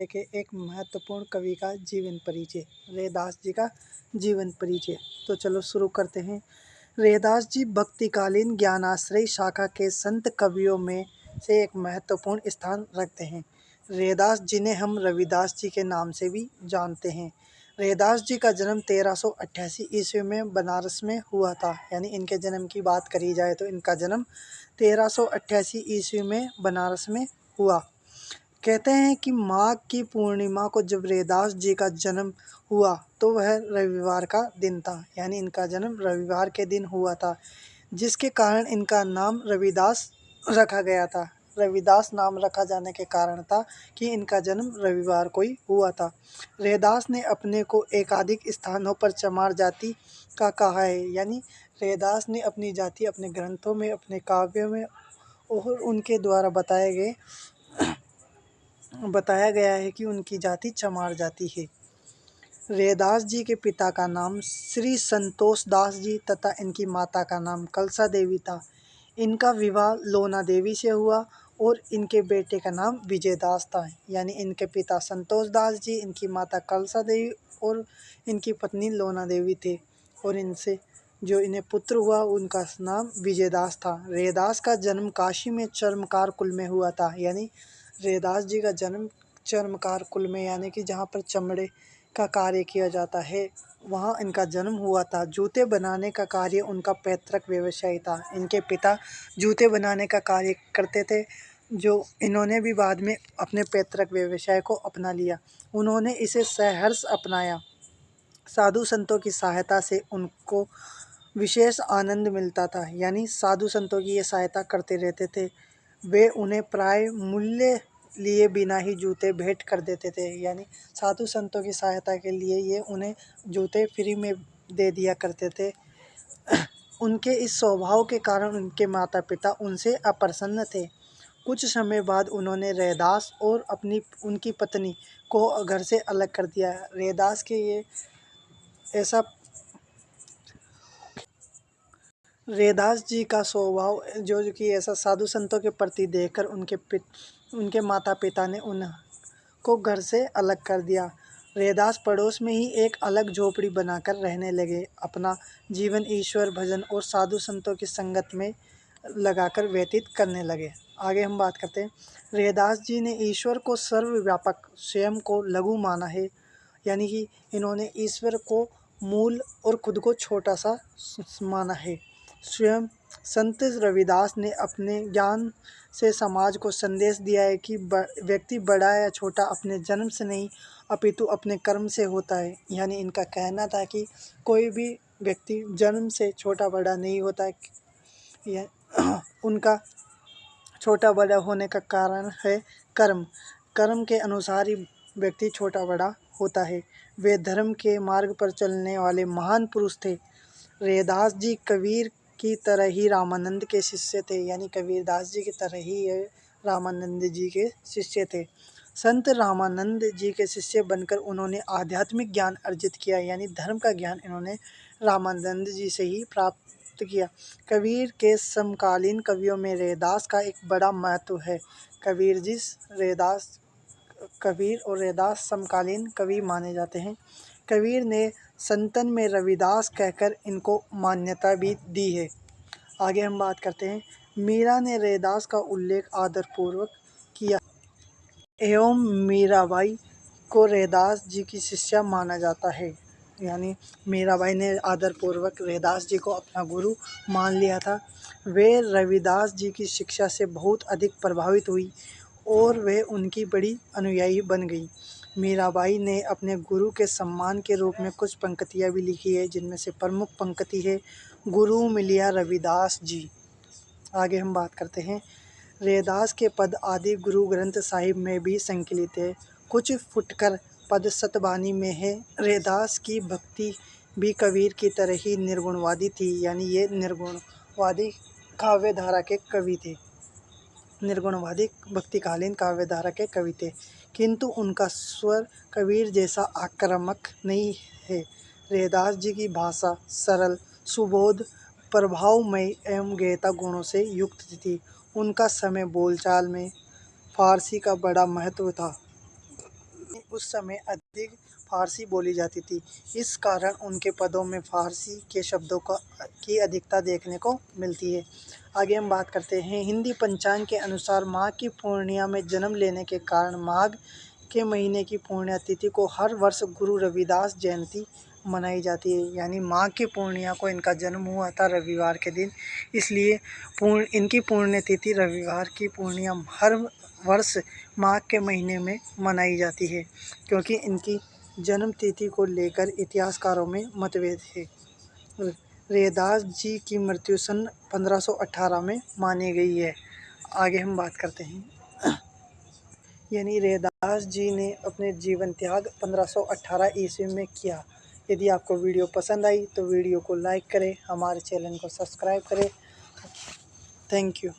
के एक महत्वपूर्ण कवि का जीवन परिचय। रैदास जी का जीवन परिचय। तो चलो शुरू करते हैं। रैदास जी भक्तिकालीन ज्ञानाश्रय शाखा के संत कवियों में से एक महत्वपूर्ण स्थान रखते हैं। रैदास जिन्हें हम रविदास जी के नाम से भी जानते हैं। रैदास जी का जन्म 1388 ईस्वी में बनारस में हुआ था। यानी इनके जन्म की बात करी जाए तो इनका जन्म 1388 ईस्वी में बनारस में हुआ। कहते हैं कि माघ की पूर्णिमा को जब रैदास जी का जन्म हुआ तो वह रविवार का दिन था। यानी इनका जन्म रविवार के दिन हुआ था, जिसके कारण इनका नाम रविदास रखा गया था। रविदास नाम रखा जाने के कारण था कि इनका जन्म रविवार को ही हुआ था। रैदास ने अपने को एकाधिक स्थानों पर चमार जाति का कहा है। यानी रैदास ने अपनी जाति अपने ग्रंथों में, अपने काव्यों में और उनके द्वारा बताया गया है कि उनकी जाति चमार जाति है। रैदास जी के पिता का नाम श्री संतोष दास जी तथा इनकी माता का नाम कलसा देवी था। इनका विवाह लोना देवी से हुआ और इनके बेटे का नाम विजय दास था। यानी इनके पिता संतोष दास जी, इनकी माता कलसा देवी और इनकी पत्नी लोना देवी थे। और इनसे जो इन्हें पुत्र हुआ उनका नाम विजय दास था। रैदास का जन्म काशी में चर्मकार कुल में हुआ था। यानी रैदास जी का जन्म चर्मकार कुल में, यानी कि जहाँ पर चमड़े का कार्य किया जाता है, वहाँ इनका जन्म हुआ था। जूते बनाने का कार्य उनका पैतृक व्यवसाय था। इनके पिता जूते बनाने का कार्य करते थे, जो इन्होंने भी बाद में अपने पैतृक व्यवसाय को अपना लिया। उन्होंने इसे सहर्ष अपनाया। साधु संतों की सहायता से उनको विशेष आनंद मिलता था। यानी साधु संतों की ये सहायता करते रहते थे। वे उन्हें प्राय मूल्य लिए बिना ही जूते भेंट कर देते थे। यानी साधु संतों की सहायता के लिए ये उन्हें जूते फ्री में दे दिया करते थे। उनके इस स्वभाव के कारण उनके माता पिता उनसे अप्रसन्न थे। कुछ समय बाद उन्होंने रैदास और उनकी पत्नी को घर से अलग कर दिया। रैदास के ये ऐसा रैदास जी का स्वभाव जो कि ऐसा साधु संतों के प्रति देखकर उनके माता पिता ने उनको घर से अलग कर दिया। रैदास पड़ोस में ही एक अलग झोपड़ी बनाकर रहने लगे। अपना जीवन ईश्वर भजन और साधु संतों की संगत में लगाकर व्यतीत करने लगे। आगे हम बात करते हैं। रैदास जी ने ईश्वर को सर्वव्यापक, स्वयं को लघु माना है। यानी कि इन्होंने ईश्वर को मूल और खुद को छोटा सा माना है। स्वयं संत रविदास ने अपने ज्ञान से समाज को संदेश दिया है कि व्यक्ति बड़ा या छोटा अपने जन्म से नहीं अपितु अपने कर्म से होता है। यानी इनका कहना था कि कोई भी व्यक्ति जन्म से छोटा बड़ा नहीं होता है। यह उनका छोटा बड़ा होने का कारण है कर्म। कर्म के अनुसार ही व्यक्ति छोटा बड़ा होता है। वे धर्म के मार्ग पर चलने वाले महान पुरुष थे। रैदास जी कबीर की तरह ही रामानंद के शिष्य थे। यानी कबीरदास जी की तरह ही ये रामानंद जी के शिष्य थे। संत रामानंद जी के शिष्य बनकर उन्होंने आध्यात्मिक ज्ञान अर्जित किया। यानी धर्म का ज्ञान इन्होंने रामानंद जी से ही प्राप्त किया। कबीर के समकालीन कवियों में रैदास का एक बड़ा महत्व है। कबीर और रैदास समकालीन कवि माने जाते हैं। कबीर ने संतन में रविदास कहकर इनको मान्यता भी दी है। आगे हम बात करते हैं। मीरा ने रैदास का उल्लेख आदरपूर्वक किया एवं मीराबाई को रैदास जी की शिष्या माना जाता है। यानी मीराबाई ने आदरपूर्वक रैदास जी को अपना गुरु मान लिया था। वे रविदास जी की शिक्षा से बहुत अधिक प्रभावित हुई और वे उनकी बड़ी अनुयायी बन गई। मीराबाई ने अपने गुरु के सम्मान के रूप में कुछ पंक्तियाँ भी लिखी है, जिनमें से प्रमुख पंक्ति है, गुरु मिलिया रविदास जी। आगे हम बात करते हैं। रैदास के पद आदि गुरु ग्रंथ साहिब में भी संकलित है। कुछ फुटकर पद सतबानी में है। रैदास की भक्ति भी कबीर की तरह ही निर्गुणवादी थी। यानी ये निर्गुणवादी काव्यधारा के कवि थे। निर्गुणवादी भक्तिकालीन काव्यधारा के कवि थे, किंतु उनका स्वर कबीर जैसा आक्रामक नहीं है। रैदास जी की भाषा सरल, सुबोध, प्रभावमय एवं गहनता गुणों से युक्त थी। उनका समय बोलचाल में फारसी का बड़ा महत्व था। उस समय अधिक फारसी बोली जाती थी। इस कारण उनके पदों में फारसी के शब्दों की अधिकता देखने को मिलती है। आगे हम बात करते हैं हिंदी पंचांग के अनुसार माघ की पूर्णिमा में जन्म लेने के कारण माघ के महीने की पुण्यतिथि को हर वर्ष गुरु रविदास जयंती मनाई जाती है। यानी माघ की पूर्णिमा को इनका जन्म हुआ था रविवार के दिन, इसलिए इनकी पुण्यतिथि रविवार की पूर्णिमा हर वर्ष माघ के महीने में मनाई जाती है, क्योंकि इनकी जन्म तिथि को लेकर इतिहासकारों में मतभेद है। रैदास जी की मृत्यु सन 1518 में मानी गई है। आगे हम बात करते हैं यानी रैदास जी ने अपने जीवन त्याग 1518 ईस्वी में किया। यदि आपको वीडियो पसंद आई तो वीडियो को लाइक करें, हमारे चैनल को सब्सक्राइब करें। Thank you.